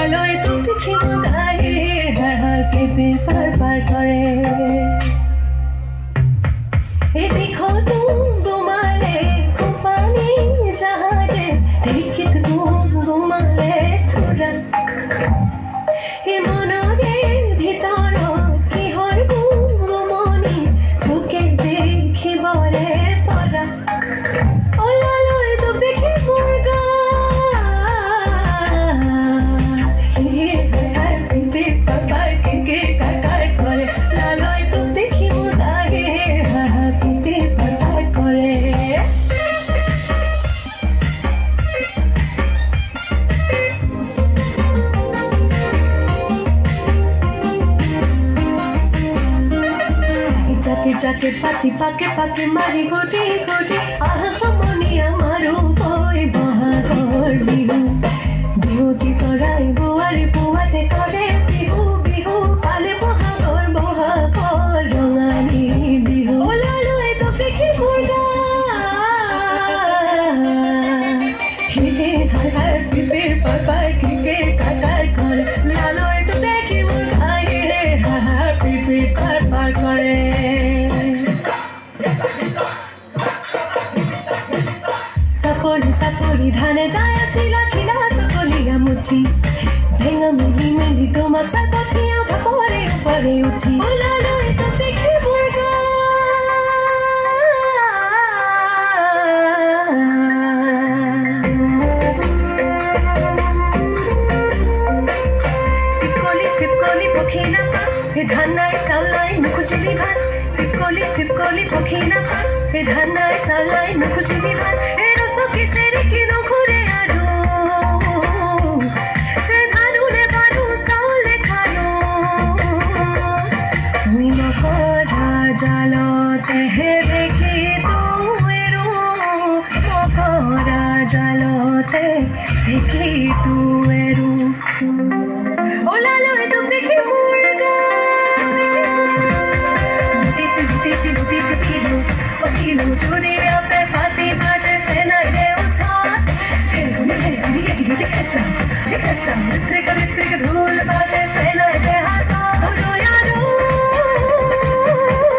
আলোয় তো দেখি গায়ে হার হার কেঁপে পার পার করে देखो तुम घुमाले कुपानी जहाजे देखी तुम घुमाले थोड़ा ये मनोरे भीतर की हर घुमनी তোকে দেখি বলে পড়া ও লালোয় তো দেখি মুরগা হে হার পিপে পাপার কে কাকার করে লালোয় তো দেখি মুরগা হে হার পিপে পাপার করে जाके जाके पाती पाके पाके मारी गोटी गोटी आह मनी आमारो कोई बहागर बिहु बिहु की तोराई बुआरी बुआते करे बिहु बिहु पाले बहागर रंगानी बिहु ओ लालोए तो देखी मुर्गा हे हे हर हर पिपिर पापार के काकार करे लालोए तो देखी मुर्गा हे हर हर पिपिर पापार करे सपोरी सपोरी धाने दाया सिला खिला सकोलिया मुठी भेंगा मिली मिली तो मक्सा पथिया खपोरे ऊपरे उठी ओ लालो ये तो देखी मुर्गा सिपकोली पखीना पा हे धानाय सावलाई नुकुचिली भात सिपकोली पखीना पा हे धानाय सावलाई नुकुचिली भात हे रसो किसेरी किनो घुरे आरो हे धानुने बानु सावले खानो हुई मकरा जालते हे देखी तुएरो मकरा जालते देखी तुएरो ओ लालो ये तुम देखी मुर्गा लुटी सी पखीनो चुरी